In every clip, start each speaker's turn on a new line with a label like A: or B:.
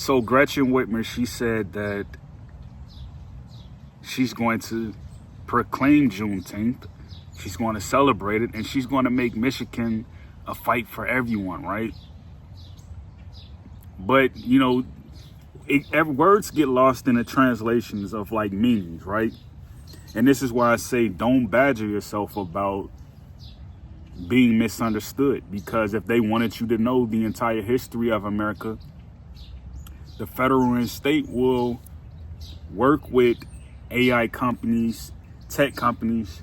A: So Gretchen Whitmer, she said that she's going to proclaim Juneteenth. She's going to celebrate it, and she's going to make Michigan a fight for everyone, right? But, you know, words get lost in the translations of like meanings, right? And this is why I say don't badger yourself about being misunderstood, because if they wanted you to know the entire history of America, the federal and state will work with AI companies, tech companies,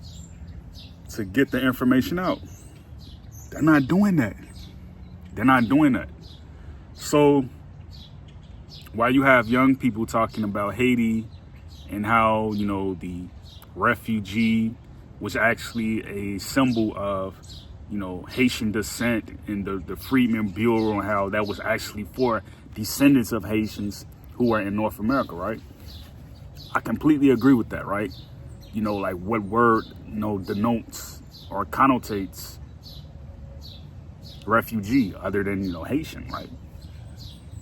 A: to get the information out. They're not doing that. They're not doing that. So while you have young people talking about Haiti and how, you know, the refugee was actually a symbol of, you know, Haitian descent in the Freedmen Bureau, and how that was actually for descendants of Haitians who are in North America, right? I completely agree with that, right? You know, like what word, you know, denotes or connotates refugee other than, you know, Haitian, right?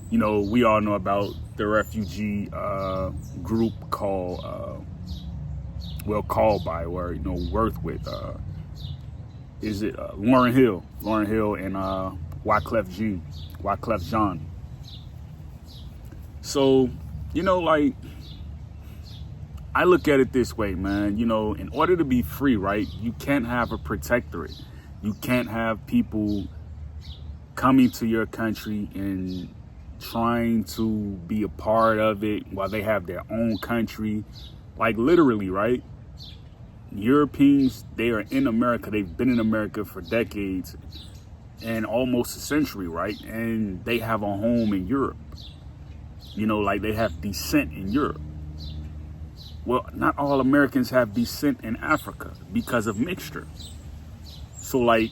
A: You know, we all know about the refugee group called, called by, or, you know, worked with, is it Lauryn Hill and Wyclef Jean. So, you know, like, I look at it this way, man. You know, in order to be free, right, you can't have a protectorate. You can't have people coming to your country and trying to be a part of it while they have their own country. Like, literally, right? Europeans, they are in America. They've been in America for decades and almost a century, right? And they have a home in Europe. You know, like, they have descent in Europe. Well, not all Americans have descent in Africa because of mixture. So, like,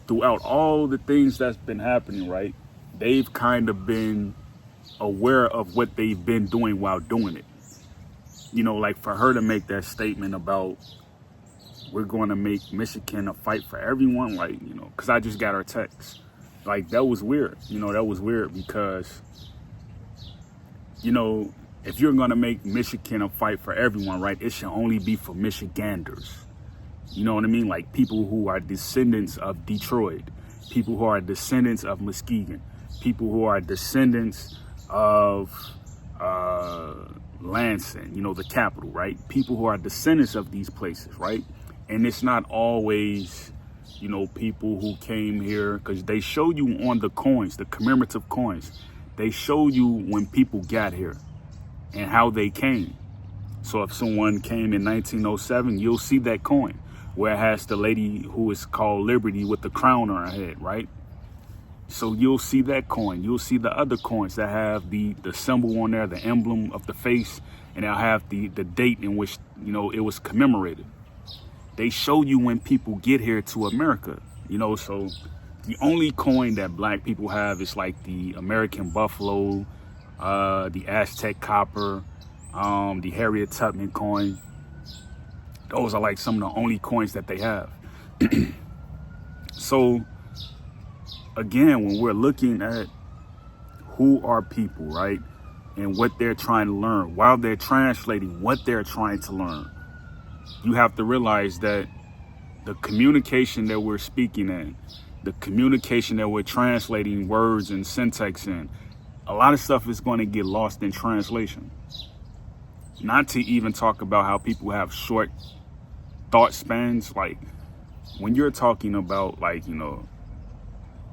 A: throughout all the things that's been happening, right, they've kind of been aware of what they've been doing while doing it. You know, like, for her to make that statement about we're going to make Michigan a fight for everyone, like, you know, because I just got her text. Like, that was weird. You know, that was weird because, you know, if you're going to make Michigan a fight for everyone, right, it should only be for Michiganders. You know what I mean? Like, people who are descendants of Detroit, people who are descendants of Muskegon, people who are descendants of Lansing, you know, the capital, right? People who are descendants of these places, right? And it's not always, you know, people who came here, because they show you on the coins, the commemorative coins, they show you when people got here and how they came. So if someone came in 1907, you'll see that coin where it has the lady who is called Liberty with the crown on her head, right? So you'll see that coin. You'll see the other coins that have the symbol on there, the emblem of the face, and they'll have the date in which, you know, it was commemorated. They show you when people get here to America, you know. So the only coin that black people have is like the American buffalo, the Aztec copper, the Harriet Tubman coin. Those are like some of the only coins that they have. So again, when we're looking at who are people, right, and what they're trying to learn, while they're translating what they're trying to learn, you have to realize that the communication that we're speaking in, the communication that we're translating words and syntax in, a lot of stuff is going to get lost in translation. Not to even talk about how people have short thought spans. Like, when you're talking about, like, you know,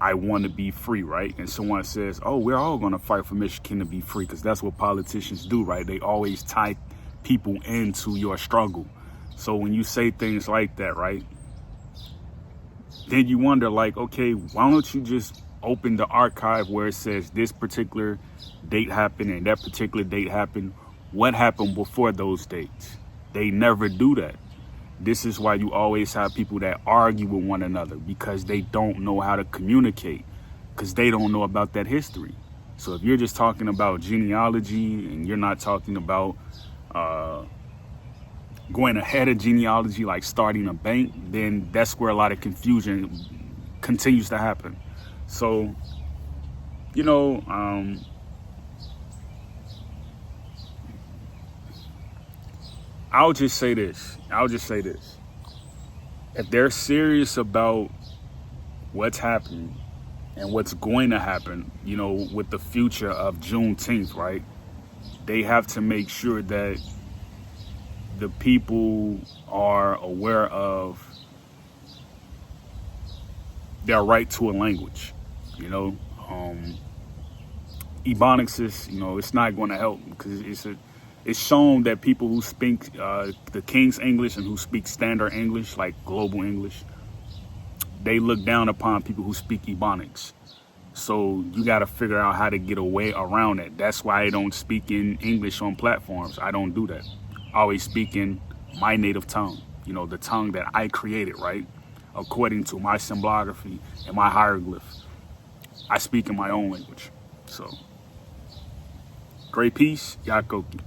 A: I want to be free, right? And someone says, oh, we're all going to fight for Michigan to be free, because that's what politicians do, right? They always tie people into your struggle. So when you say things like that, right, then you wonder, like, okay, why don't you just open the archive where it says this particular date happened and that particular date happened? What happened before those dates? They never do that. This is why you always have people that argue with one another, because they don't know how to communicate, because they don't know about that history. So if you're just talking about genealogy and you're not talking about going ahead of genealogy, like starting a bank, then that's where a lot of confusion continues to happen. So, you know, I'll just say this. If they're serious about what's happening and what's going to happen, you know, with the future of Juneteenth, right? They have to make sure that the people are aware of their right to a language, you know. Ebonics is, you know, it's not going to help because it's shown that people who speak the King's English and who speak standard English, like global English, they look down upon people who speak Ebonics. So you got to figure out how to get away around it. That's why I don't speak in English on platforms. I don't do that. I always speak in my native tongue, you know, the tongue that I created, right? According to my symbolography and my hieroglyph. I speak in my own language. So, great peace, Yakoki.